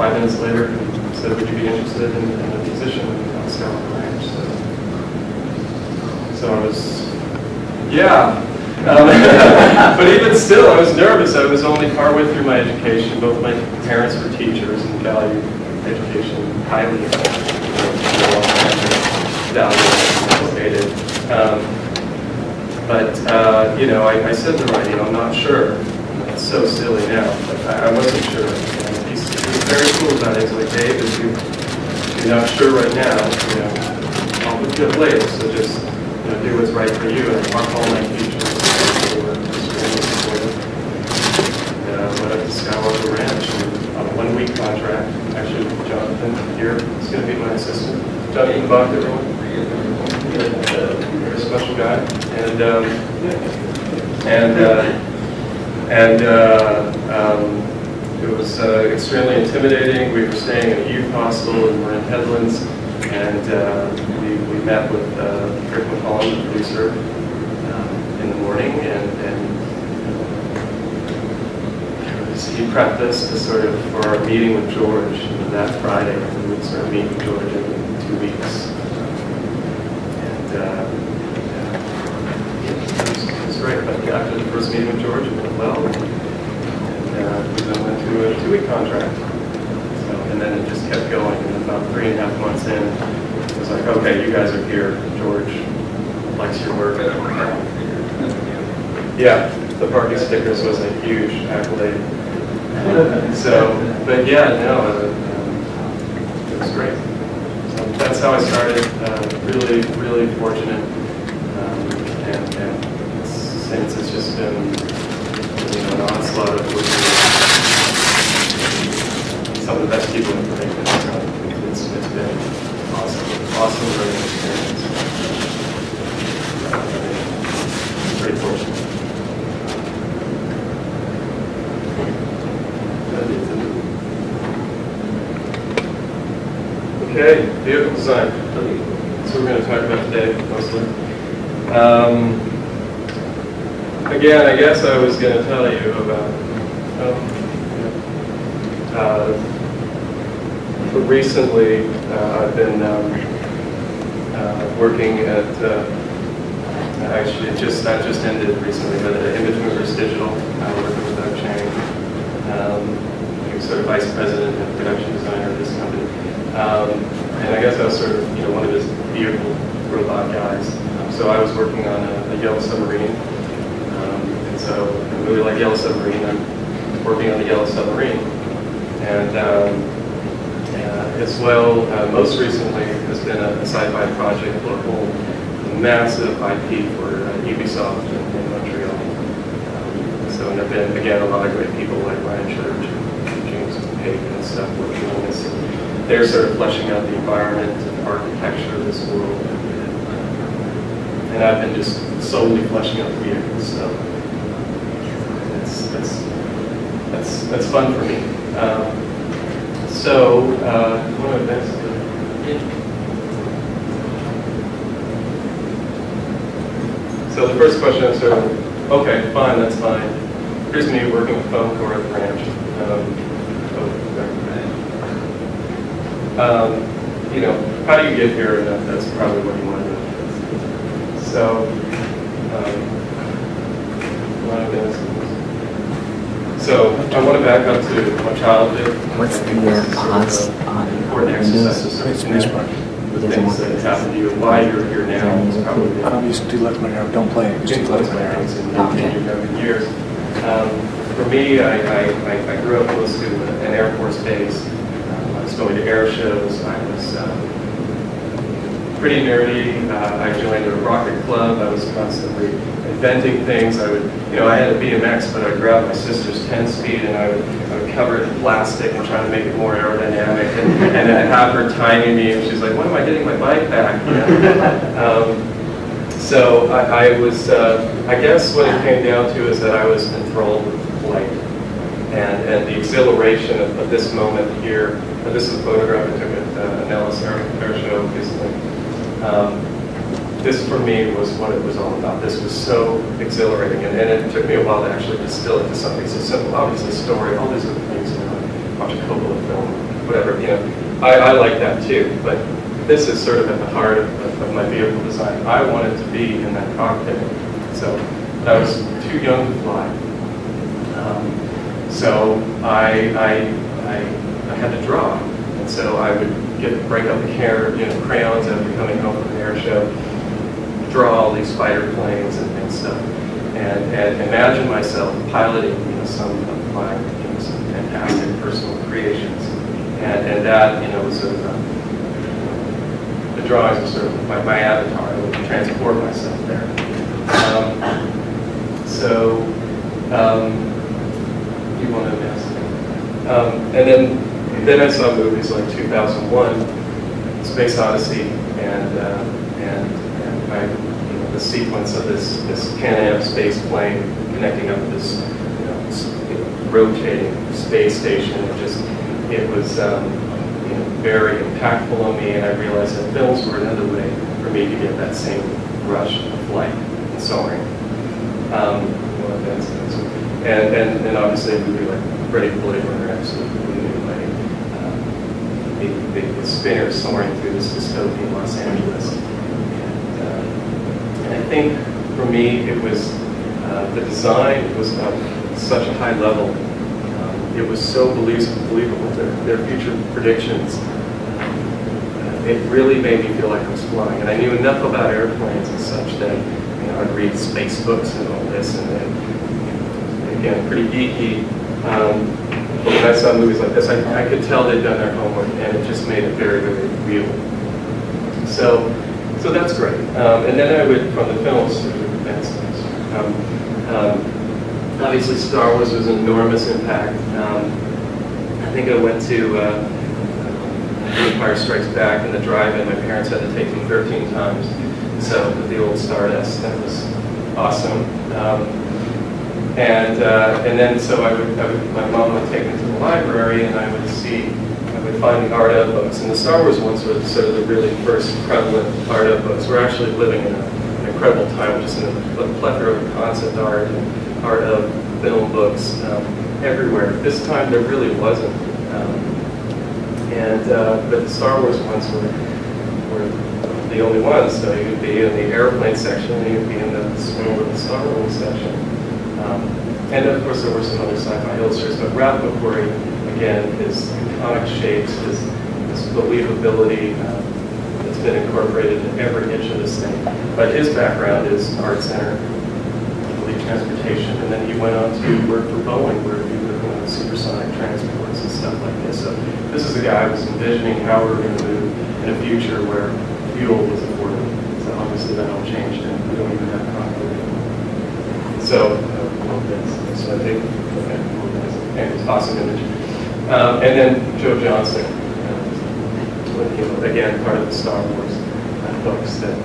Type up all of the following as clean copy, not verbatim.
5 minutes later, he said, would you be interested in a position on Skyline Ranch? So I was, yeah. But even still, I was nervous. I was only partway through my education. Both my parents were teachers and valued education highly. Valued, but you know, I said to him, I'm not sure. It's so silly now, but I wasn't sure. And he's very cool about it. He's like, Dave, if you're not sure right now, I'll look you up later. So just do what's right for you. And I call my teachers. Went up to Skywalker Ranch on a 1-week contract. Actually, Jonathan here is going to be my assistant. Jonathan Buck, everyone. Very special guy. It was extremely intimidating. We were staying in a youth hostel in Marin Headlands, and we met with Rick McCollum, the producer, in the morning, and he prepped us for our meeting with George that Friday. We would start meeting with George in 2 weeks. It was great. But after the first meeting with George, it went well. And we then went to a 2-week contract. And then it just kept going. And about 3.5 months in, it was like, okay, you guys are here. George likes your work. Yeah, the parking stickers was a huge accolade. So, but yeah, no, it was great. So that's how I started. Really, really fortunate, and since it's just been an onslaught of working with some of the best people in the thing. So it's been awesome learning experience. Pretty fortunate. Okay, vehicle design. That's what we're going to talk about today, mostly. Again, I guess I was going to tell you about, recently I've been working at, actually that just ended recently, but at ImageMovers Digital, working with Chiang, sort of vice president and production designer of this company. And I guess I was sort of, one of his vehicle robot guys. So I was working on a Yellow Submarine. And so I really like Yellow Submarine. I'm working on the Yellow Submarine. And as well, most recently has been a sci-fi project for a whole massive IP for Ubisoft in Montreal. So and there have been, again, a lot of great people like Ryan Church and James Hagen and stuff working on this. They're sort of fleshing out the environment and architecture of this world, and I've been just solely fleshing out the vehicles. So that's fun for me. So one of the next. So the first question is sort of, okay, fine, that's fine. Here's me working with foam core at the ranch. How do you get here? And that's probably what you want to know. So, I want to back up to my childhood. What's the pause on important exercises? The things that happen to you and why you're here now is probably you do left my arrow. Don't play it. Just do left my arrow. In years. For me, I grew up close to an Air Force base. I was going to air shows. I was pretty nerdy. I joined a rocket club. I was constantly inventing things. I had a BMX, but I'd grab my sister's 10-speed and I would cover it in plastic and try to make it more aerodynamic. And then have her timing me, and she's like, "When am I getting my bike back?" So I was, I guess what it came down to is that I was enthralled with flight and the exhilaration of this moment here. This is a photograph I took at an Ellis Air Show recently. This for me was what it was all about. This was so exhilarating, and it took me a while to actually distill it to something so simple. Obviously, story, all these other things. Watch a Coppola film, whatever, you know, I like that too, but this is sort of at the heart of my vehicle design. I wanted to be in that cockpit. So I was too young to fly. So I had to draw. And so I would break out the crayons after coming home from the air show, draw all these fighter planes and stuff, and imagine myself piloting some of my some fantastic personal creations. And that was sort of the drawings were sort of my avatar. I would transport myself there. You want to ask? And then I saw movies like 2001, Space Odyssey, and the sequence of this Pan Am space plane connecting up with this rotating space station. It was very impactful on me, and I realized that films were another way for me to get that same rush of flight and soaring. And obviously a movie like Ready Player One absolutely blew me away. The spinner soaring through this dystopian Los Angeles. And I think for me it was, the design was at such a high level. It was so believable, their future predictions. It really made me feel like I was flying. And I knew enough about airplanes and such that I'd read space books and all this, and then, again, pretty geeky. But when I saw movies like this, I could tell they'd done their homework, and it just made it very, very real. So that's great. And then I would, from the films, advance things. Obviously, Star Wars was an enormous impact. I think I went to Empire Strikes Back in the drive-in. My parents had to take me 13 times. So the old Stardust, that was awesome. And then so my mom would take me to the library, and I would find the art of books. And the Star Wars ones were sort of the really first prevalent art of books. We're actually living in an incredible time, just in a plethora of concept art and art of film books everywhere. This time there really wasn't. But the Star Wars ones were the only ones. So you would be in the airplane section, and you would be in the small little Star Wars section. And of course there were some other sci-fi illustrators, but Ralph McQuarrie, again, his iconic shapes, his believability that's been incorporated in every inch of this thing. But his background is Art Center, transportation, and then he went on to work for Boeing, where he was doing supersonic transports and stuff like this. So this is a guy who was envisioning how we were going to move in a future where fuel was affordable. So obviously that all changed, and we don't even have concrete anymore. So I think it was awesome image. And then Joe Johnston, again, part of the Star Wars books that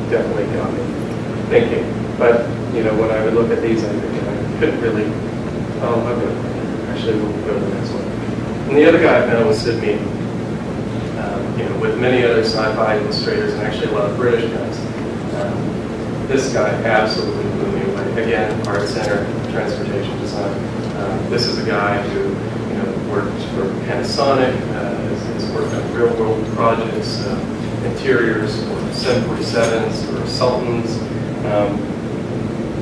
definitely got me thinking. But when I would look at these, I couldn't really. Actually, we'll go to the next one. And the other guy I found was Sid Mead. With many other sci-fi illustrators, and actually a lot of British guys. This guy absolutely blew me away. Again, Art Center, transportation design. This is a guy who worked for Panasonic, has worked on real-world projects, interiors for 747s or Sultans.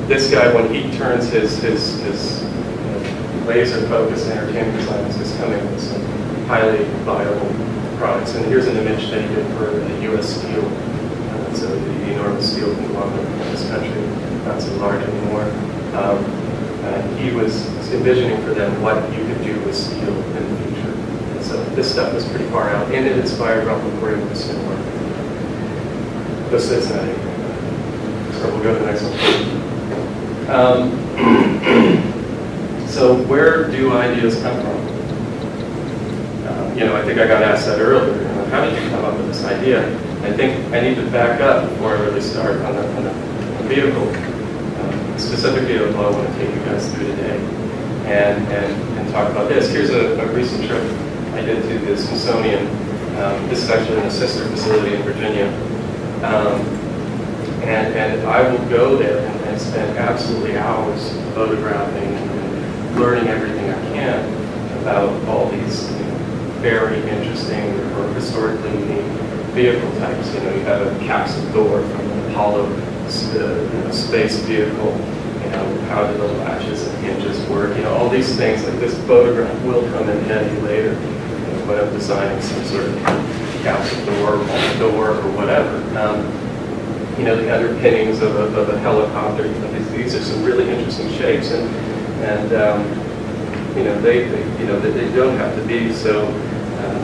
This guy, when he turns his laser focus entertainment design, is just coming with some highly viable products. And here's an image that he did for the U.S. Steel. So the enormous steel conglomerate in this country, not so large anymore. He was envisioning for them what you could do with steel in the future. And so this stuff was pretty far out, and it inspired Ralph McQuarrie with similar. This is not anything. So we'll go to the next one. So where do ideas come from? I think I got asked that earlier. How did you come up with this idea? I think I need to back up before I really start on the vehicle, specific vehicle I want to take you guys through today, and talk about this. Here's a recent trip I did to the Smithsonian. This is actually in a sister facility in Virginia. And I will go there and spend absolutely hours photographing and learning everything I can about all these very interesting or historically unique vehicle types. You have a capsule door from an Apollo space vehicle. How do the latches and hinges work? All these things. Like this photograph will come in handy later when I'm designing some sort of capsule door, or whatever. The underpinnings of a helicopter. These are some really interesting shapes, and they don't have to be so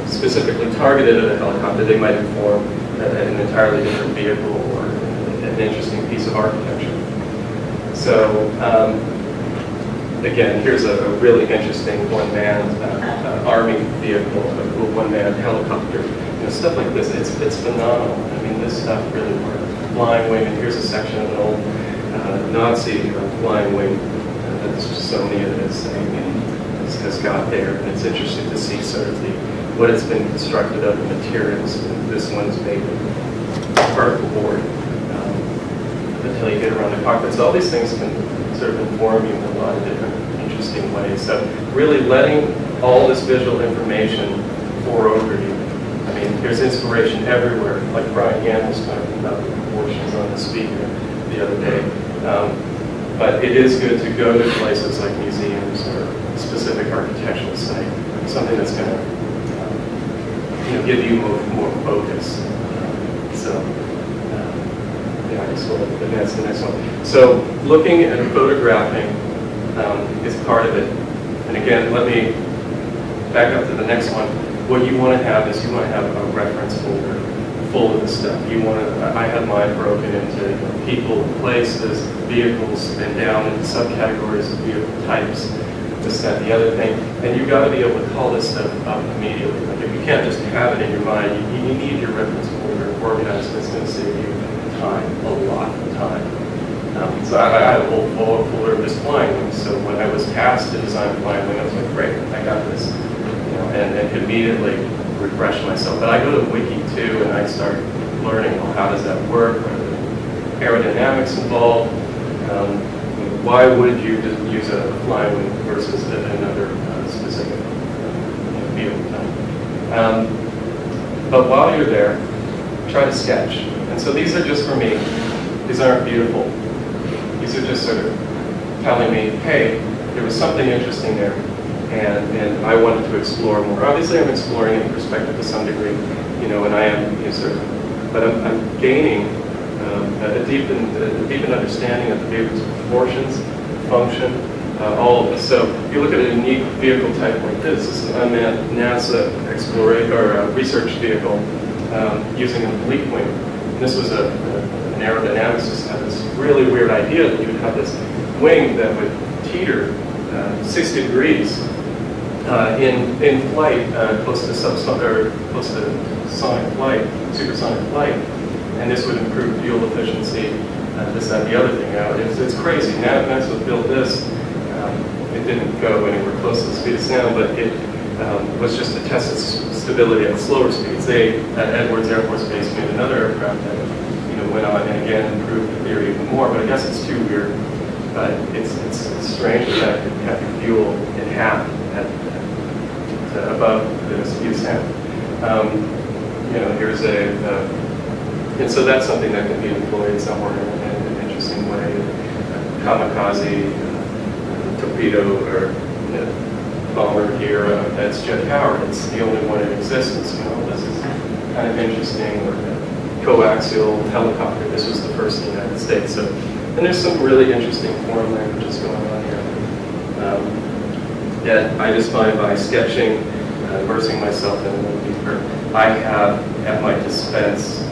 specifically targeted at a helicopter. They might inform an entirely different vehicle or an interesting piece of architecture. So again, here's a really interesting one-man army vehicle, a one-man helicopter. Stuff like this, it's phenomenal. I mean, this stuff really works. Flying wing, and here's a section of an old Nazi flying wing that Smithsonian has got there, and it's interesting to see sort of what it's been constructed of, the materials. This one's made of particle board until you get around the cockpit. So all these things can sort of inform you in a lot of different interesting ways. So really letting all this visual information pour over you. I mean, there's inspiration everywhere, like Brian Gann was talking about the proportions on the speaker the other day. But it is good to go to places like museums or a specific architectural site, something that's going to give you more focus. I guess we'll advance to the next one. So looking and photographing is part of it. And again, let me back up to the next one. What you want to have is you want to have a reference folder full of this stuff. I have mine broken into people, places, vehicles, and down into subcategories of vehicle types, this, that, the other thing. And you've got to be able to call this stuff up immediately. Like if you can't just have it in your mind, you need your reference folder organized, and it's going to save you time, a lot of time. So I had a whole folder of just flying wings. So when I was tasked to design a flying wing, I was like, great, I got this. And immediately refresh myself. But I go to Wiki too, and I start learning, well, how does that work? What are the aerodynamics involved? Why would you just use a flying wing versus another specific vehicle type? But while you're there, try to sketch. And so these are just for me. These aren't beautiful. These are just sort of telling me, hey, there was something interesting there. And I wanted to explore more. Obviously, I'm exploring in perspective to some degree, and I am sort of, but I'm gaining a deepened understanding of the vehicle's proportions, function, all of this. So if you look at a unique vehicle type like this is an unmanned NASA research vehicle using an oblique wing. And this was an aerodynamicist had this really weird idea that you would have this wing that would teeter 60 degrees in flight, close to sonic flight, supersonic flight, and this would improve fuel efficiency. This, that, the other thing. It's crazy. NASA built this. It didn't go anywhere close to the speed of sound, but it was just to test its stability at slower speeds. They at Edwards Air Force Base made another aircraft that went on and again improved the theory even more. But I guess it's too weird. But it's strange that it can cut your fuel in half at above the speed of sound. Here's and so that's something that can be employed somewhere in an interesting way. Kamikaze torpedo or bomber here that's jet powered. It's the only one in existence. This is kind of interesting. Or coaxial helicopter. This was the first in the United States. So. And there's some really interesting foreign languages going on here that I just find by sketching, immersing myself in a little deeper, I have at my dispense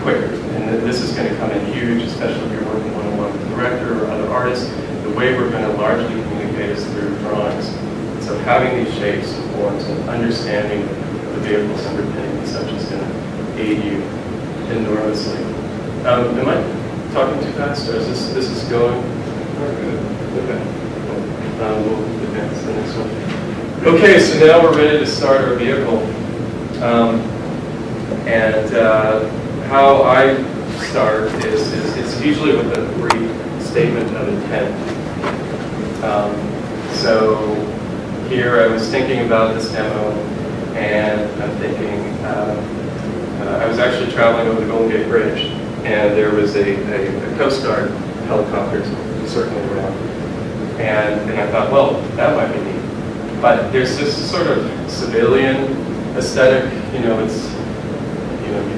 quicker. And this is going to come in huge, especially if you're working one-on-one with the director or other artists. The way we're going to largely communicate is through drawings. So having these shapes and forms and understanding the vehicle's underpinning and such is going to aid you enormously. Am I talking too fast, or is this is going? Okay. We'll advance to the next one. Okay, so now we're ready to start our vehicle. How I start is usually with a brief statement of intent. So here I was thinking about this demo, and I'm thinking, I was actually traveling over the Golden Gate Bridge, and there was a Coast Guard helicopter circling around. And I thought, well, that might be neat. But there's this sort of civilian aesthetic, it's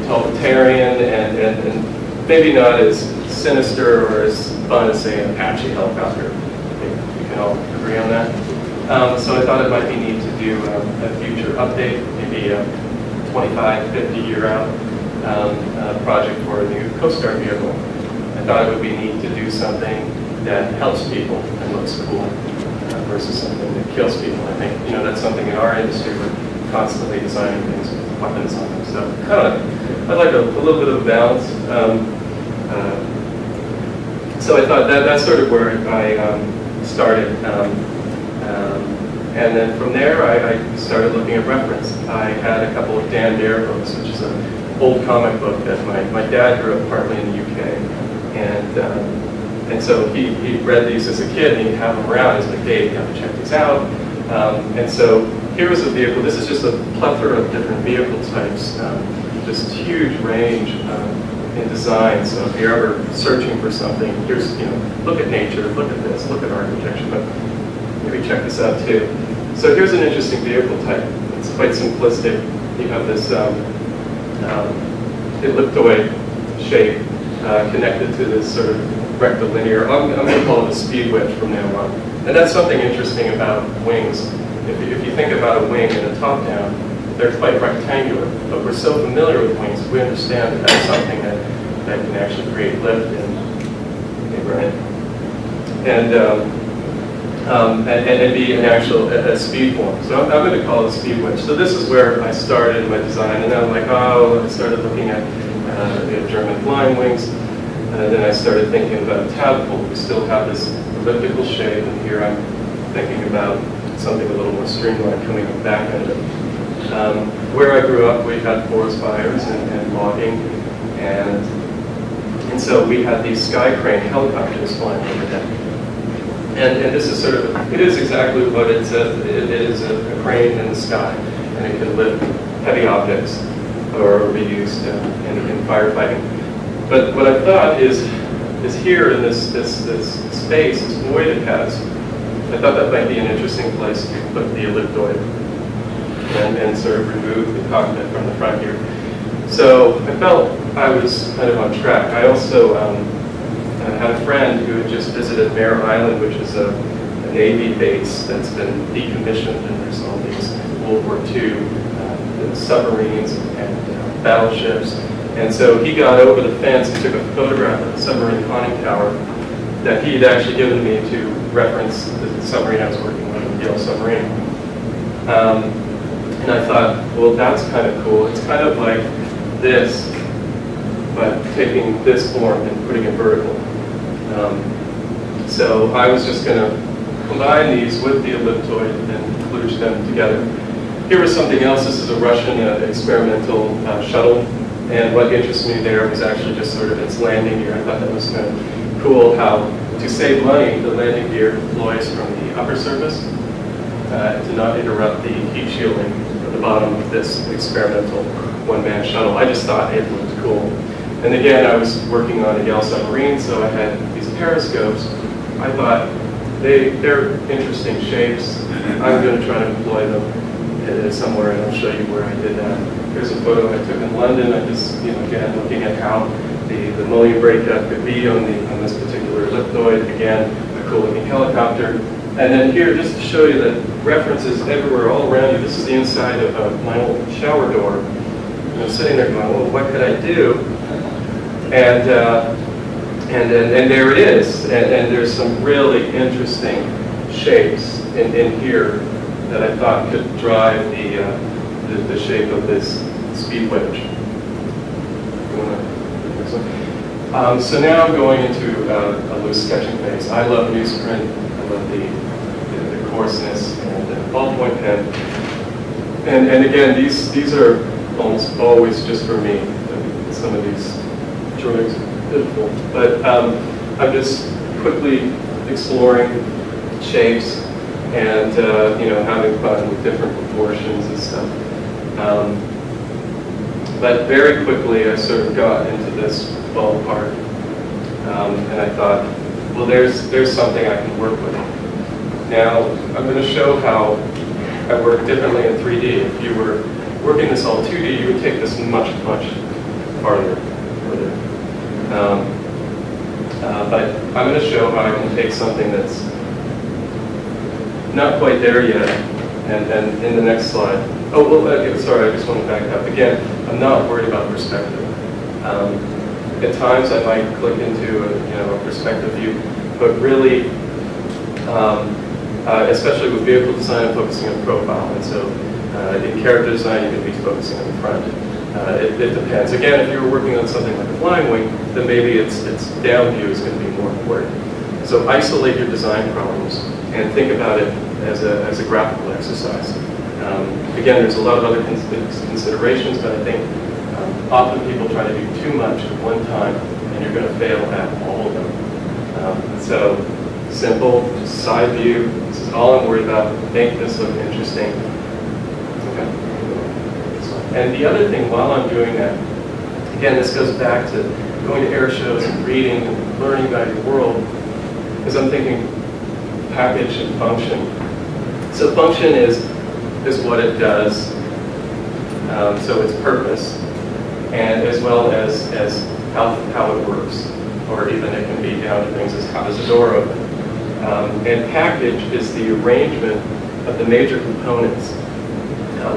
utilitarian and maybe not as sinister or as fun as, say, an Apache helicopter. I think we can all agree on that. So I thought it might be neat to do a future update, maybe a 25, 50 year out project for a new Coast Guard vehicle. I thought it would be neat to do something that helps people and looks cool versus something that kills people. I think that's something in our industry. We're constantly designing things with weapons on them. So I like a little bit of balance. So I thought that's sort of where I started. And then from there, I started looking at reference. I had a couple of Dan Dare books, which is an old comic book that my dad grew up partly in the UK. And so he read these as a kid, and he'd have them around. He's like, Dave, you have to check these out. And so here was a vehicle. This is just a plethora of different vehicle types, just huge range in design. So if you're ever searching for something, here's, look at nature, look at this, look at architecture, but maybe check this out too. So here's an interesting vehicle type. It's quite simplistic. You have this elliptoid shape connected to this sort of rectilinear. I'm going to call it a speed wedge from now on. And that's something interesting about wings. If you think about a wing in a top-down, they're quite rectangular. But we're so familiar with wings, we understand that that's something that can actually create lift and be an actual speed form. So I'm going to call it a speed wedge. So this is where I started my design, and then I'm like, oh, I started looking at German flying wings, and then I started thinking about tadpole. We still have this elliptical shape, and here I'm thinking about something a little more streamlined coming up back end of it. Where I grew up, we had forest fires and logging, and so we had these sky crane helicopters flying overhead. And this is sort of, it is exactly what it says. It is a crane in the sky, and it can lift heavy objects or be used in firefighting. But what I thought is here in this space, this void it has, I thought that might be an interesting place to put the elliptoid and sort of remove the cockpit from the front here. So I felt I was kind of on track. I also had a friend who had just visited Mare Island, which is a Navy base that's been decommissioned, and there's all these World War II submarines and battleships. And so he got over the fence and took a photograph of the submarine conning tower that he had actually given me to reference the submarine I was working with, the Yale submarine. And I thought, well, that's kind of cool. It's kind of like this, but taking this form and putting it vertical. So I was just going to combine these with the elliptoid and kludge them together. Here was something else. This is a Russian experimental shuttle. And what interested me there was actually just sort of its landing gear. I thought that was kind of cool how, to save money, the landing gear deploys from the upper surface to not interrupt the heat shielding at the bottom of this experimental one-man shuttle. I just thought it looked cool. And again, I was working on a Yale submarine, so I had these periscopes. I thought, they're interesting shapes. I'm going to try to employ them somewhere, and I'll show you where I did that. Here's a photo I took in London. I just, again, looking at how the mullion breakup could be on this particular elliptoid. Again, a cool looking helicopter. And then here, just to show you that references everywhere, all around you. This is the inside of my old shower door. And I'm sitting there going, well, what could I do? And there it is. And there's some really interesting shapes in here that I thought could drive the shape of this speed wedge. So now I'm going into a loose sketching phase. I love newsprint. I love the coarseness and the ballpoint pen. And again, these are almost always just for me. Some of these drawings are pitiful. But I'm just quickly exploring shapes. and you know, having fun with different proportions and stuff. But very quickly I sort of got into this ballpark, and I thought, well, there's something I can work with. Now, I'm going to show how I work differently in 3D. If you were working this all 2D, you would take this much, much farther. But I'm going to show how I can take something that's not quite there yet, and in the next slide. Oh, well, sorry, I just want to back up. Again, I'm not worried about perspective. At times I might click into a perspective view, but really, especially with vehicle design, I'm focusing on profile. And so in character design, you can be focusing on the front. It depends. Again, if you're working on something like a flying wing, then maybe its down view is going to be more important. So isolate your design problems and think about it as a graphical exercise. Again, there's a lot of other considerations, but I think often people try to do too much at one time, and you're going to fail at all of them. So simple, just side view. This is all I'm worried about. Make this look interesting. Okay. And the other thing, while I'm doing that, again, this goes back to going to air shows and reading and learning about your world, is I'm thinking package and function. So function is what it does, so its purpose, and as well as how it works, or even it can be down to things as how does the door open. And package is the arrangement of the major components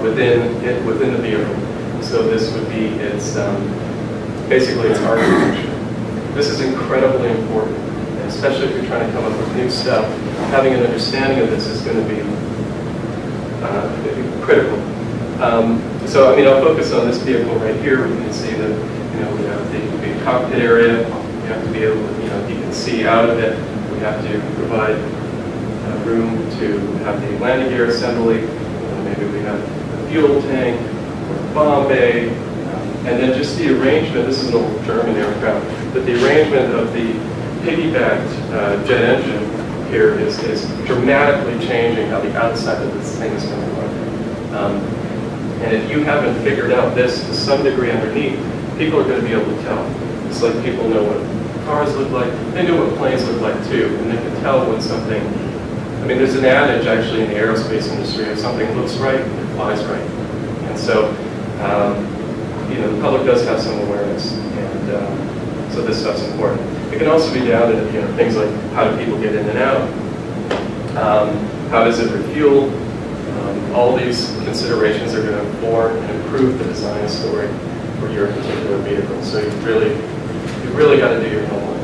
within the vehicle. So this would be its basically its architecture. This is incredibly important, and especially if you're trying to come up with new stuff. Having an understanding of this is going to be critical. So I mean, I'll focus on this vehicle right here. We can see that we have the cockpit area. We have to be able to, you can see out of it. We have to provide room to have the landing gear assembly. Maybe we have a fuel tank or a bomb bay, and then just the arrangement. This is an old German aircraft, but the arrangement of the piggybacked jet engine here is dramatically changing how the outside of this thing is going to look. And if you haven't figured out this to some degree underneath, people are going to be able to tell. It's like people know what cars look like. They know what planes look like too, and they can tell when something. I mean, there's an adage actually in the aerospace industry: if something looks right, it flies right. And so, the public does have some awareness, and so this stuff's important. It can also be down to things like how do people get in and out, how does it refuel. All these considerations are going to inform and improve the design story for your particular vehicle. So you really got to do your homework.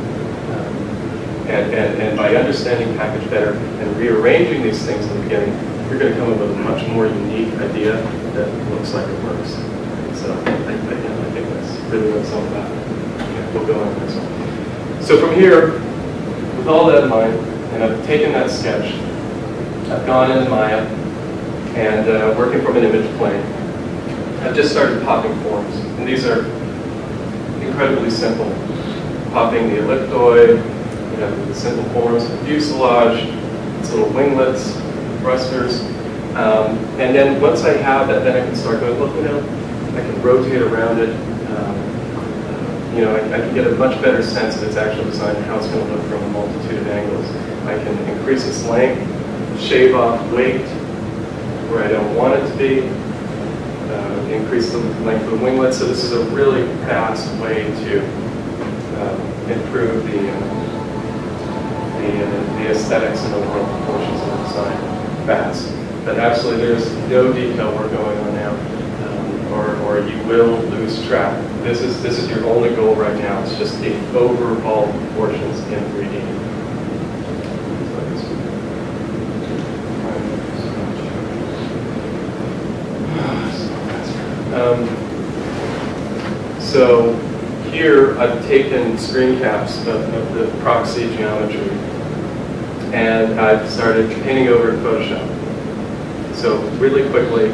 And by understanding package better and rearranging these things in the beginning, you're going to come up with a much more unique idea that looks like it works. So I think that's really what it's all about. We'll go on to this one. So from here, with all that in mind, and I've taken that sketch, I've gone into Maya, and working from an image plane, I've just started popping forms. And these are incredibly simple. Popping the elliptoid, the simple forms, the fuselage, its little winglets, thrusters. And then once I have that, then I can start going, look, I can rotate around it. I can get a much better sense of its actual design and how it's going to look from a multitude of angles. I can increase its length, shave off weight where I don't want it to be, increase the length of the winglet. So this is a really fast way to improve the aesthetics and overall proportions of the design fast. But absolutely, there's no detail work going on now, or you will lose track. This is your only goal right now. It's just the overall proportions in 3D. So here I've taken screen caps of the proxy geometry, and I've started painting over in Photoshop. So really quickly,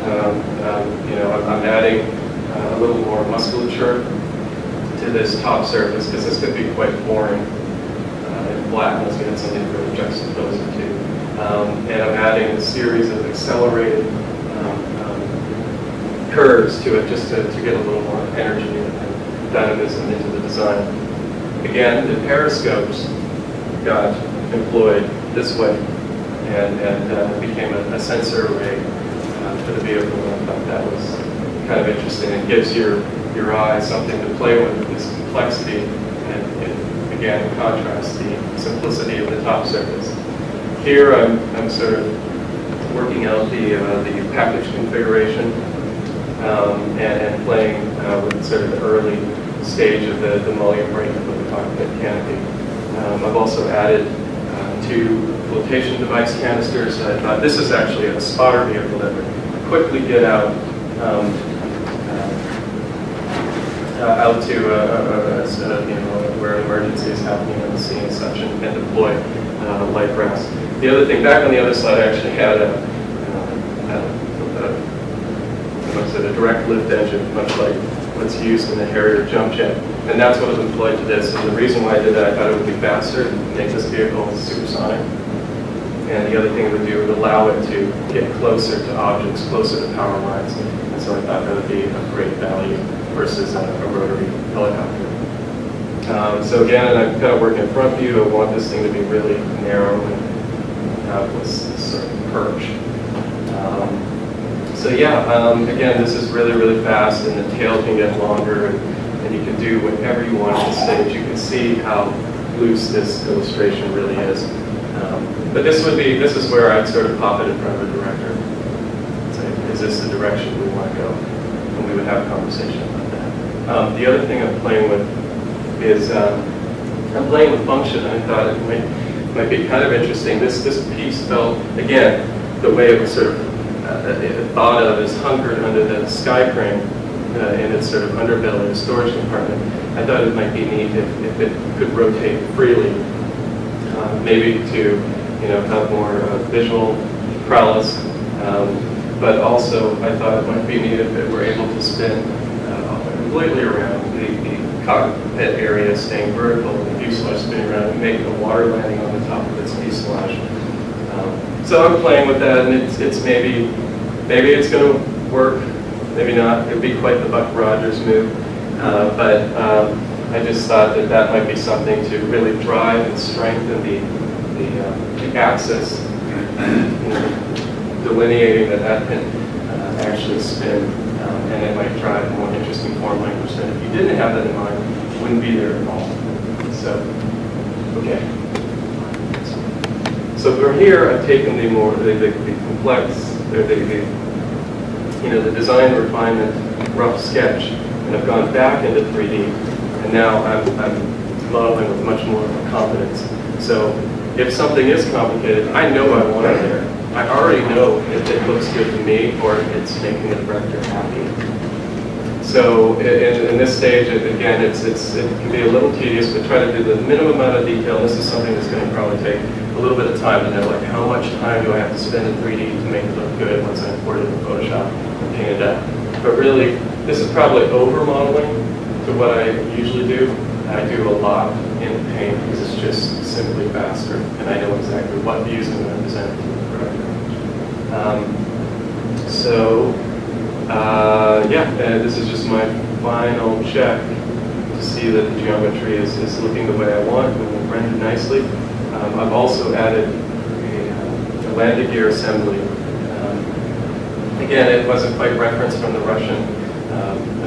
I'm adding a little more musculature to this top surface, because this could be quite boring in flatness, you had something to really juxtapose it to. And I'm adding a series of accelerated curves to it just to get a little more energy and dynamism into the design. Again, the periscopes got employed this way and became a sensor array for the vehicle. And I thought that was kind of interesting. It gives your eye something to play with this complexity, and it again contrasts the simplicity of the top surface. Here I'm sort of working out the package configuration and playing with sort of the early stage of the mullion breakup of the cockpit canopy. I've also added 2 flotation device canisters. I thought this is actually a spotter vehicle that would quickly get out to where an emergency is happening on the scene and such, and deploy life rafts. The other thing, back on the other slide, I actually had a direct lift engine, much like what's used in the Harrier jump jet, and that's what was employed to this. And the reason why I did that, I thought it would be faster to make this vehicle supersonic. And the other thing it would do would allow it to get closer to objects, closer to power lines. And so I thought that would be a great value versus a rotary helicopter. So again, I'm kind of working in front view. I want this thing to be really narrow and have this sort of perch. So yeah, again, this is really, really fast, and the tail can get longer, and you can do whatever you want on the stage. You can see how loose this illustration really is. But this is where I'd sort of pop it in front of a director. Say, is this the direction we want to go? And we would have a conversation about that. The other thing I'm playing with is I'm playing with function. I thought it might be kind of interesting. This piece felt, again, the way it was sort of thought of as hunkered under the sky crane in its sort of underbelly, the storage compartment. I thought it might be neat if it could rotate freely, maybe to have more visual prowess, but also I thought it might be neat if it were able to spin completely around the cockpit area, staying vertical, the fuselage spinning around and making a water landing on the top of its fuselage. So I'm playing with that, and it's maybe it's going to work, maybe not. It would be quite the Buck Rogers move, but I just thought that might be something to really drive and strengthen the axis, delineating that can actually spin, and it might drive a more interesting form language that if you didn't have that in mind, wouldn't be there at all. So, okay. So from here, I've taken the complex, the design refinement rough sketch, and I've gone back into 3D, and now I'm modeling with much more confidence. So if something is complicated, I know I want it there. I already know if it looks good to me or if it's making the director happy. So in this stage, again, it can be a little tedious, but try to do the minimum amount of detail. This is something that's going to probably take a little bit of time to know, like how much time do I have to spend in 3D to make it look good once I import it in Photoshop and paint it up. But really, this is probably over modeling to what I usually do. I do a lot in paint because it's just simply faster, and I know exactly what views I'm going to present to the director. This is just my final check to see that the geometry is looking the way I want and rendered nicely. I've also added a landing gear assembly. Again, it wasn't quite referenced from the Russian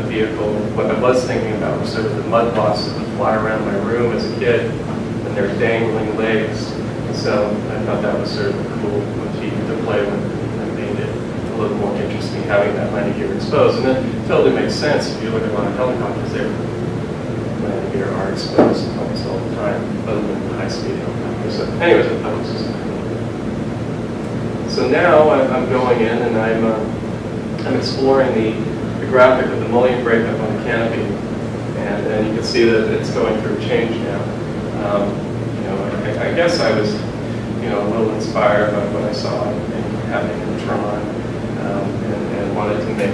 vehicle. What I was thinking about was sort of the mud boss that would fly around my room as a kid, and their dangling legs. So I thought that was sort of a cool motif to play with, and made it a little more interesting having that landing gear exposed. And it totally makes sense if you look at a lot of helicopters there. Landing gear are exposed almost all the time, other than high-speed helicopters. So anyways, I thought it was just kind of cool. So now I'm going in and I'm exploring the graphic of the mullion breakup on the canopy, and you can see that it's going through change now. I guess I was a little inspired by what I saw happening in Tron, and wanted to make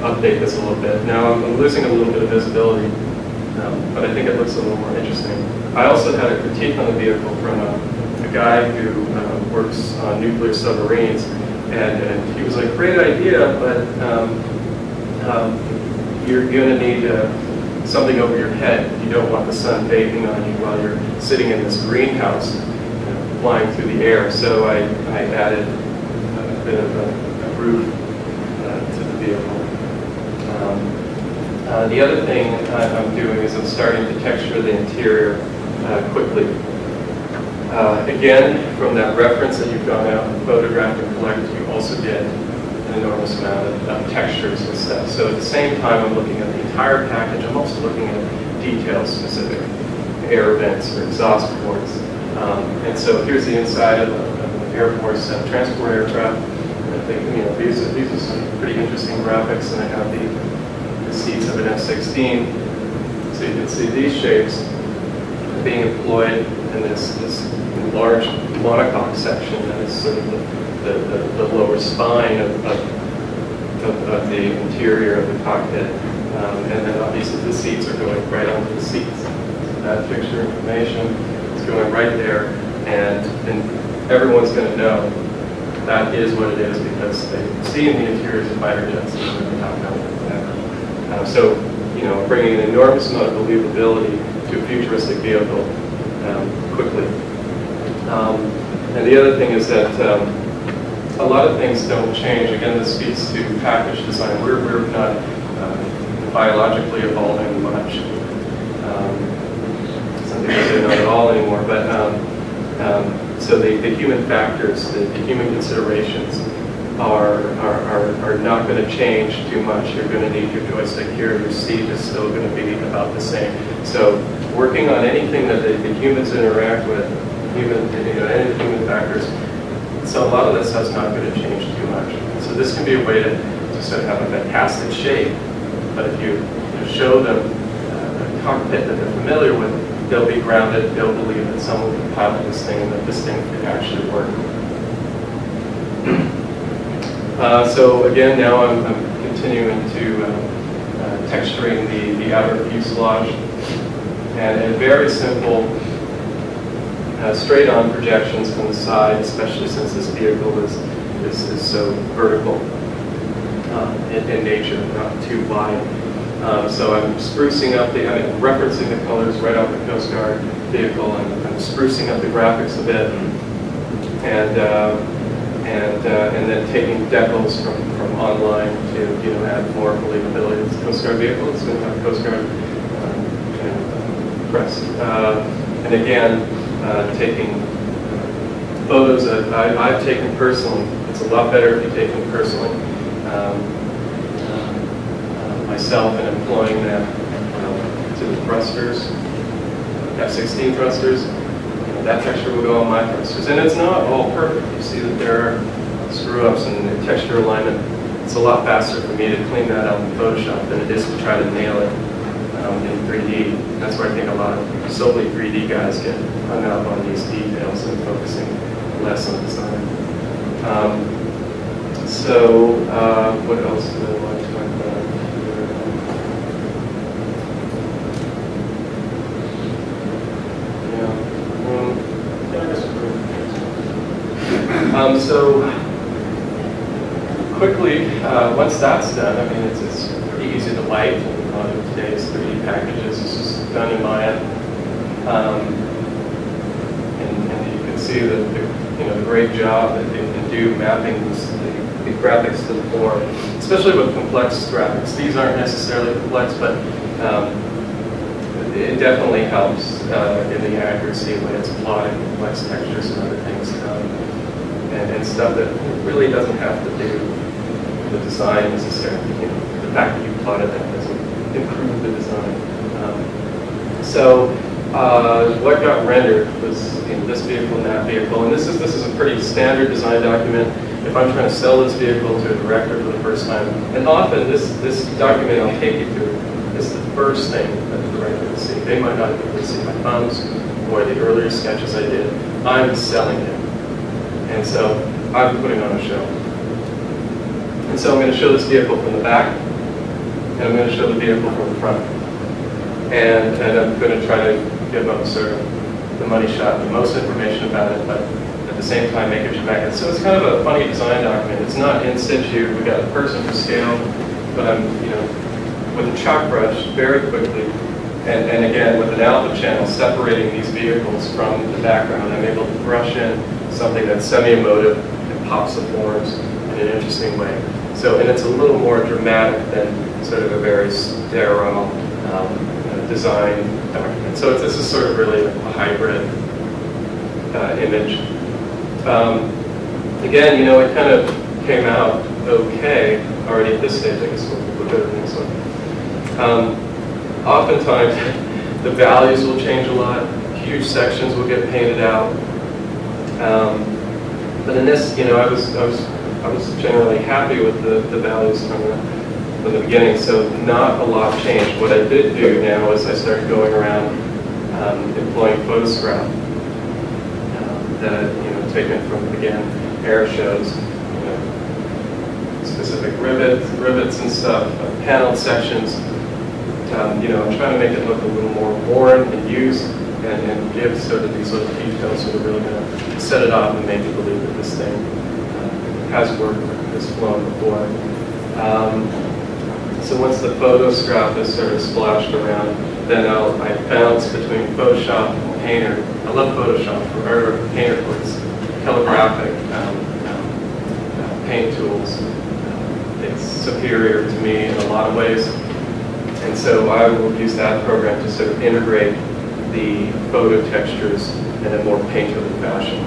update this a little bit. Now I'm losing a little bit of visibility But I think it looks a little more interesting. I also had a critique on the vehicle from a guy who works on nuclear submarines, and he was like, great idea, but you're going to need something over your head. You don't want the sun baking on you while you're sitting in this greenhouse, flying through the air. So I added a bit of a roof to the vehicle. The other thing I'm doing is I'm starting to texture the interior quickly. Again, from that reference that you've gone out and photographed and collected, you also get an enormous amount of textures and stuff. So at the same time I'm looking at the entire package, I'm also looking at detail-specific air vents or exhaust ports. And so here's the inside of an Air Force transport aircraft. And I think these are some pretty interesting graphics, and I have the seats of an F-16. So you can see these shapes being employed in this large monocoque section that is sort of the lower spine of the interior of the cockpit. And then obviously the seats are going right onto the seats. That picture information is going right there, and everyone's going to know that is what it is because they see in the interiors of fighter jets and the top down or whatever. So, bringing an enormous amount of believability to a futuristic vehicle quickly. And the other thing is that a lot of things don't change. Again, this speaks to package design. We're not biologically evolving much. Some people say not at all anymore, but so the human factors, the human considerations are not going to change too much. You're going to need your joystick here, your seat is still going to be about the same. So working on anything that the humans interact with, any of the human factors, so a lot of this stuff's not going to change too much. So this can be a way to sort of have a fantastic shape, but if you show them a cockpit that they're familiar with, they'll be grounded, they'll believe that someone can pilot this thing and that this thing can actually work. So again, now I'm continuing to texturing the outer fuselage, and very simple straight-on projections from the side, especially since this vehicle is so vertical in nature, not too wide. So I'm sprucing up I'm referencing the colors right off the Coast Guard vehicle, and I'm sprucing up the graphics a bit, and then taking decals from online to add more believability. It's a Coast Guard vehicle. It's going to have Coast Guard crest, and again taking photos that I've taken personally. It's a lot better if you take them personally myself, and employing them to the thrusters, F-16 thrusters. That texture will go on my thrusters, and it's not all perfect. You see that there are screw-ups in the texture alignment. It's a lot faster for me to clean that out in Photoshop than it is to try to nail it in 3D. That's where I think a lot of solely 3D guys get hung up on these details and focusing less on design. What else do I want to talk about? So quickly, once that's done, I mean, it's pretty easy to light in a lot of today's 3D packages. It's just done in Maya, and you can see the great job that they can do mapping the graphics to the floor, especially with complex graphics. These aren't necessarily complex, but it definitely helps in the accuracy when it's plotting complex textures and other things. And stuff that really doesn't have to do with the design necessarily. The fact that you plotted that doesn't improve the design. What got rendered was this vehicle and that vehicle, and this is a pretty standard design document. If I'm trying to sell this vehicle to a director for the first time, and often this document I'll take you through is the first thing that the director will see. They might not even see my thumbs or the earlier sketches I did. I'm selling it. And so I'm putting on a show. And so I'm going to show this vehicle from the back, and I'm going to show the vehicle from the front. and I'm going to try to give them sort of the money shot, the most information about it, but at the same time make it dramatic. So it's kind of a funny design document. It's not in situ. We got a person for scale, but I'm, with a chalk brush very quickly, and again with an alpha channel separating these vehicles from the background, I'm able to brush in something that's semi-emotive and pops the forms in an interesting way. So, and it's a little more dramatic than sort of a very sterile design document. So this is sort of really a hybrid image. Again, it kind of came out okay already at this stage. I guess we'll go to the next one. Oftentimes, the values will change a lot. Huge sections will get painted out. But in this, I was generally happy with the values from the beginning, so not a lot changed. What I did do now is I started going around employing Photoscrap that taken from, again, air shows, specific rivets and stuff, paneled sections. I'm trying to make it look a little more worn and used, and give sort of these little details that are really going to set it off and make you believe that this thing has worked, has flown before. So once the Photoscrap is sort of splashed around, then I bounce between Photoshop and Painter. I love Photoshop, or Painter for its calligraphic paint tools. It's superior to me in a lot of ways. And so I will use that program to sort of integrate the photo textures in a more painterly fashion.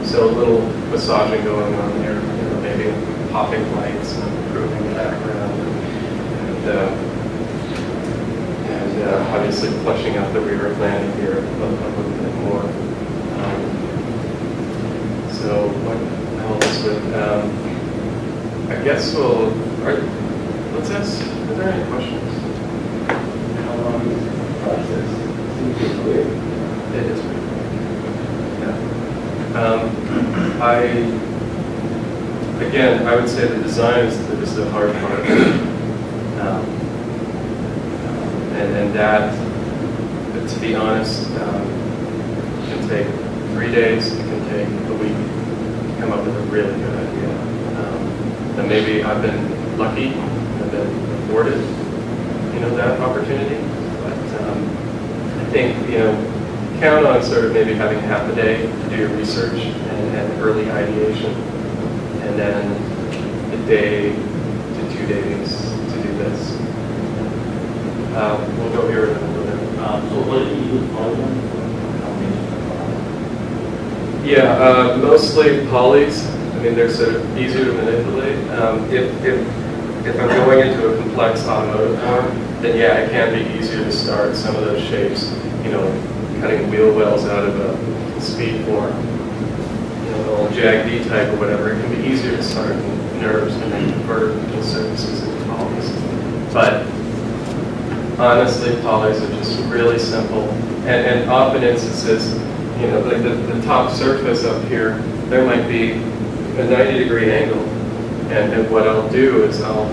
So a little massaging going on there, maybe popping lights and improving the background, and obviously fleshing out the rear of landing gear a little bit more. So what else would, I guess let's ask, are there any questions? How long is the process? Seems to be quick. It is pretty quick. Again, I would say the design is the hard part. And that, to be honest, can take 3 days, it can take a week to come up with a really good idea. And maybe I've been lucky, I've been afforded, that opportunity. But I think, count on sort of maybe having half a day to do your research and early ideation, and then a day to 2 days to do this. We'll go here in a little bit. So what do you use polygon? Yeah, mostly polys. I mean, they're sort of easier to manipulate. If I'm going into a complex automotive form, then yeah, it can be easier to start some of those shapes, cutting wheel wells out of a speed form, old JAG-D type or whatever. It can be easier to start in nerves and then convert those surfaces into polys. But honestly, polys are just really simple. And often instances, like the top surface up here, there might be a 90-degree angle. And what I'll do is I'll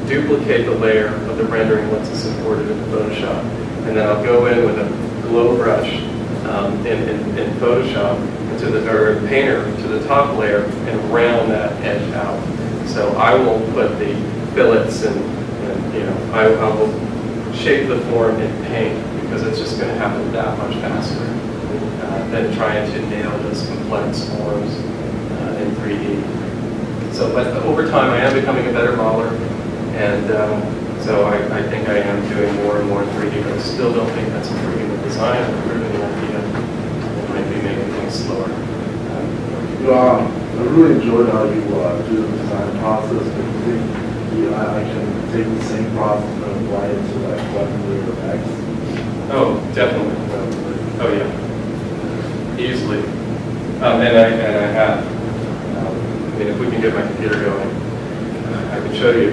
duplicate the layer of the rendering once it's imported into Photoshop. And then I'll go in with a glow brush in Photoshop or Painter to the top layer and round that edge out. So I will put the fillets and I will shape the form in paint because it's just going to happen that much faster than trying to nail those complex forms in 3D. So, but over time, I am becoming a better modeler, and so I think I am doing more and more 3D, but I still don't think that's improving the design or improving the idea. It might be making things slower. I really enjoyed how you do the design process. I think I can take the same process and apply it to like weaponry or X. Oh, definitely. Oh yeah, easily. And I have. I mean, if we can get my computer going, I can show you.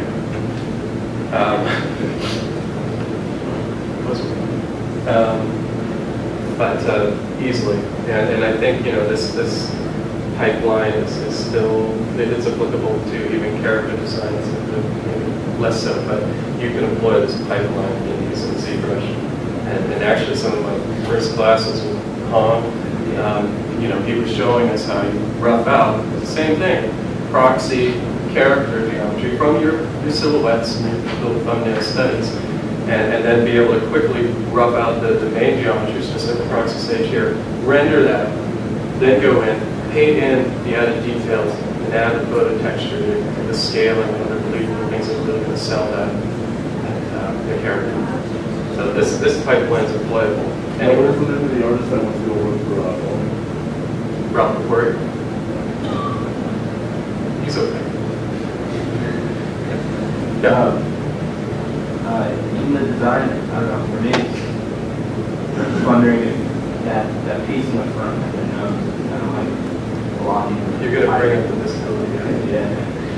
But easily, and I think this pipeline is still, it's applicable to even character design, maybe less so, but you can employ this pipeline in using ZBrush. And actually some of my first classes with Hong, you know, he was showing us how you rough out the same thing, proxy character geometry from your silhouettes and your little thumbnail studies, and then be able to quickly rough out the main geometries, just like the proxy stage here, render that, then go in, paint in the added details, and add the photo texture, the scaling, and other believable things that are really going to sell that the character. So this pipeline is employable. And what is the name of the artist that wants to go work for Ralph McQuarrie. He's okay. Yeah. In the design, I don't know, for me, I'm just wondering if that piece in the front, I don't know, kind of like blocking. You're going to bring up the visibility. Yeah.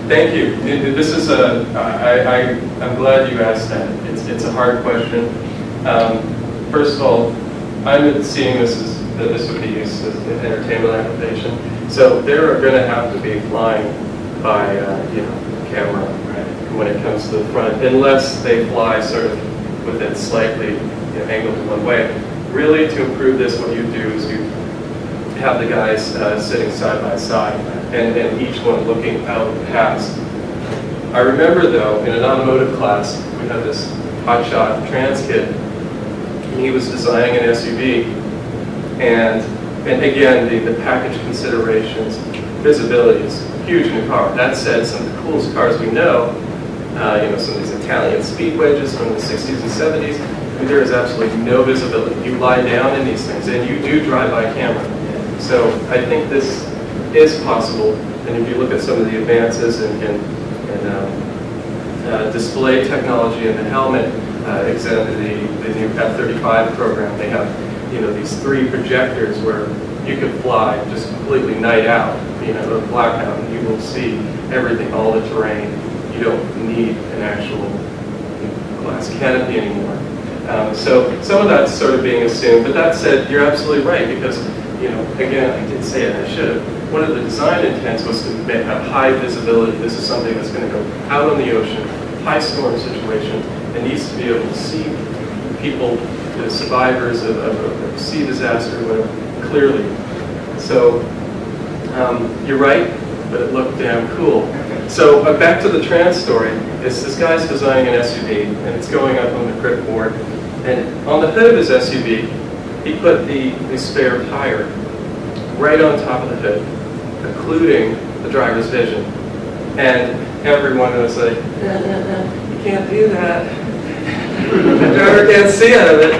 Thank you. This is I'm glad you asked that. It's a hard question. First of all, I'm seeing this as that this would be used as an entertainment application. So they're going to have to be flying by camera when it comes to the front, unless they fly sort of with it slightly angled one way. Really, to improve this, what you do is you have the guys sitting side by side, and each one looking out past. I remember though, in an automotive class, we had this hotshot trans kid, and he was designing an SUV, and again, the package considerations, visibility is huge in the car. That said, some of the coolest cars we know, some of these Italian speed wedges from the 60s and 70s, and there is absolutely no visibility. You lie down in these things, and you do drive by camera. So I think this is possible, and if you look at some of the advances in display technology in the helmet, example the new F-35 program, they have these 3 projectors where you could fly just completely night out, a blackout, and you will see everything, all the terrain. You don't need an actual glass canopy anymore. So some of that's sort of being assumed, but that said, you're absolutely right, because again, I did say it, I should have. One of the design intents was to have high visibility. This is something that's going to go out on the ocean, high storm situation, and needs to be able to see people, the survivors of sea disaster, whatever, clearly. So you're right, but it looked damn cool. So back to the trans story. This guy's designing an SUV, and it's going up on the crypt board. And on the hood of his SUV, he put the spare tire right on top of the hood, occluding the driver's vision. And everyone was like, you can't do that. The driver can't see out of it.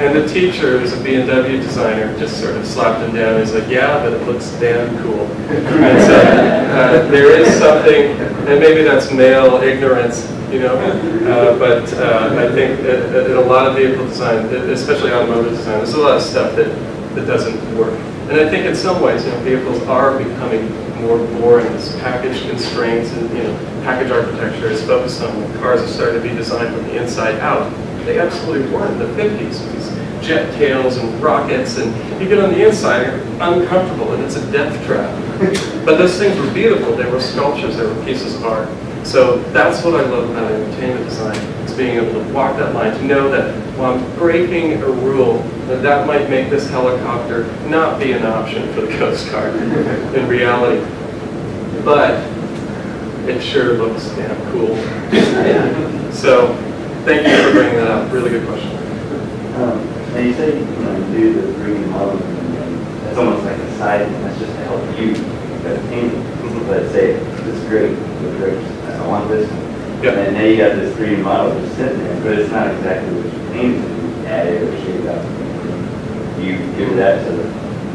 And the teacher, who's a B&W designer, just sort of slapped him down. He's like, yeah, but it looks damn cool. And so there is something, and maybe that's male ignorance, but I think in a lot of vehicle design, especially automotive design, there's a lot of stuff that doesn't work. And I think in some ways, vehicles are becoming more boring. This package constraints and package architecture is focused on when cars are starting to be designed from the inside out. They absolutely weren't in the 50s with these jet tails and rockets, and you get on the inside, you're uncomfortable, and it's a death trap. But those things were beautiful. They were sculptures. They were pieces of art. So that's what I love about entertainment design, is being able to walk that line, to know that while I'm breaking a rule, that might make this helicopter not be an option for the Coast Guard in reality. But it sure looks damn cool. So thank you for bringing that up. Really good question. And you say you do the 3D models, and it's almost like a side, and that's just to help you paint. But say it's great, I want this one. Yep. And now you got this 3D model just sitting there, but it's not exactly what you painted. You add it or shape it up. Do you give that to the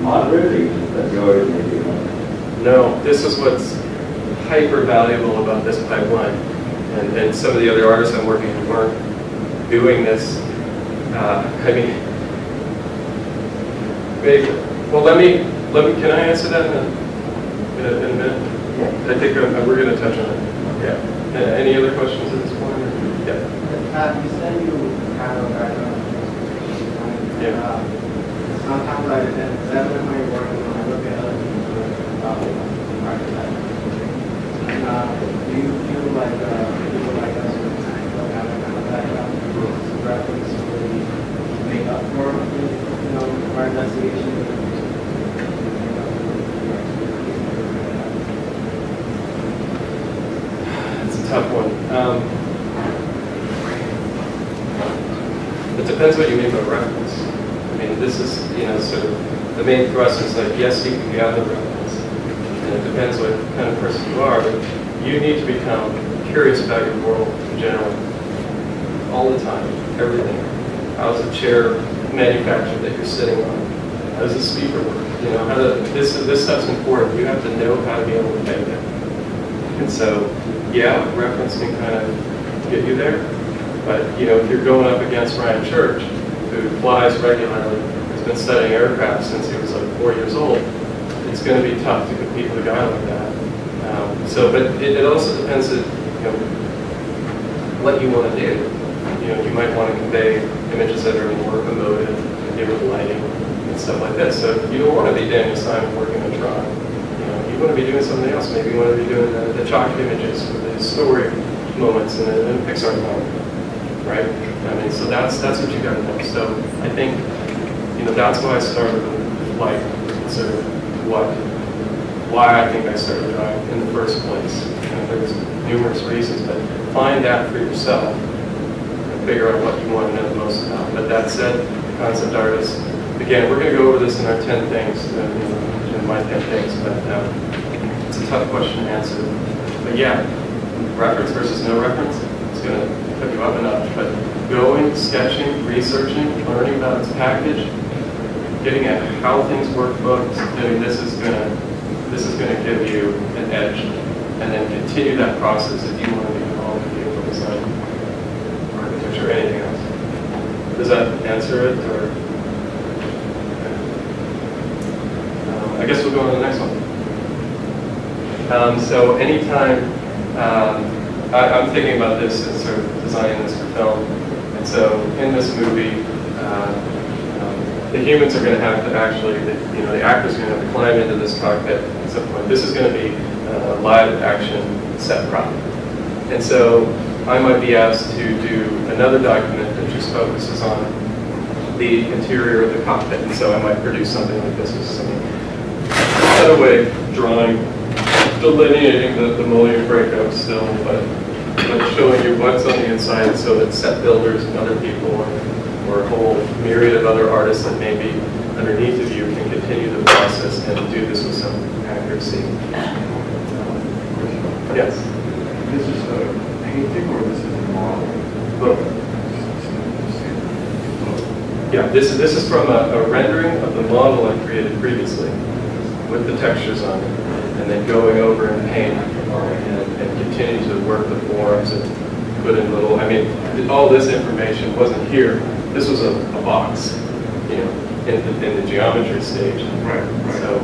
modeler, or you just let yours and maybe No, this is what's hyper valuable about this pipeline. And some of the other artists I'm working with weren't doing this. Maybe. Well, let me. Can I answer that in a minute? Yeah. I think we're going to touch on it. Yeah. Any other questions at this point? Yeah. You said you kind of background. Yeah. Sometimes like that, when you're working, when I look at other people, Do you feel like people like us with don't have a kind of background in reference really make up for our investigation? It's a tough one. It depends what you mean by reference. I mean, this is, sort of the main thrust is like, yes, you can gather reference. And it depends what kind of person you are, but you need to become curious about your world in general. All the time, everything. How's a chair manufactured that you're sitting on? How does the speaker work? This stuff's important. You have to know how to be able to make it. And so, yeah, reference can kind of get you there. But, if you're going up against Ryan Church, who flies regularly, has been studying aircraft since he was like 4 years old, it's going to be tough to compete with a guy like that. But it also depends on, what you want to do. You might want to convey images that are more emotive, maybe with lighting and stuff like that. So you don't want to be Daniel Simon working on Tron. You want to be doing something else. Maybe you want to be doing the chalk images or the story moments in a Pixar moment. Right? I mean, so that's what you got to know. So I think, that's why I started with Flight, sort of why I think I started Drive in the first place. There's numerous reasons, but find that for yourself and figure out what you want to know the most about. But that said, concept artists, again, we're going to go over this in our 10 things, in my 10 things, but it's a tough question to answer. But yeah, reference versus no reference, it's going to put you up and up, but going, sketching, researching, learning about its package, getting at how things work books, this is going to give you an edge, and then continue that process if you want to be involved in vehicle design, architecture, or anything else. Does that answer it, or? I guess we'll go on to the next one. So anytime, I'm thinking about this as sort of designing this for film, and so in this movie, the humans are going to have to actually, the actors are going to have to climb into this cockpit at some point. This is going to be a live action set prop. And so I might be asked to do another document that just focuses on the interior of the cockpit. And so I might produce something like this with some cutaway drawing, delineating the mullion breakup still, but showing you what's on the inside so that set builders and other people or a whole myriad of other artists that may be underneath of you can continue the process and do this with some accuracy. Yes? This is a painting or this is a model? Both. Yeah, this is from a rendering of the model I created previously with the textures on it, and then going over in paint and continue to work the forms and put in little, all this information wasn't here. This was a box, in the geometry stage. Right. So,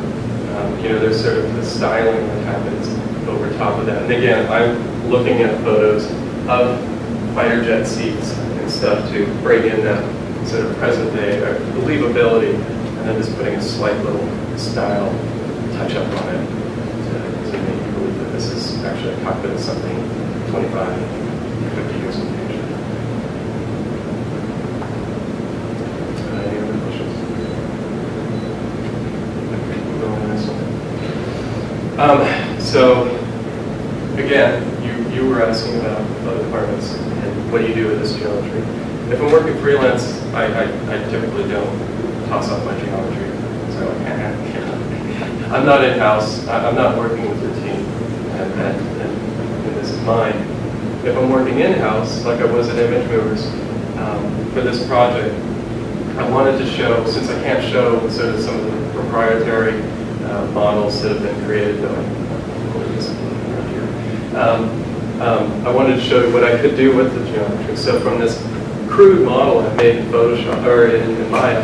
there's sort of the styling that happens over top of that. And again, I'm looking at photos of fighter jet seats and stuff to bring in that sort of present day believability, and then just putting a slight little style touch up on it to make you believe that this is actually a cockpit of something 25, 50 years in the future. Any other questions? Okay, we'll go on to the next one. So, again, you were asking about other departments and what do you do with this geometry. If I'm working freelance, I typically don't toss off my geometry. So I'm not in-house. I'm not working with the team, and this is mine. If I'm working in-house, like I was at ImageMovers, for this project, I wanted to show, since I can't show sort of some of the proprietary models that have been created, though I wanted to show you what I could do with the geometry. So from this crude model I made in Photoshop, or in Maya,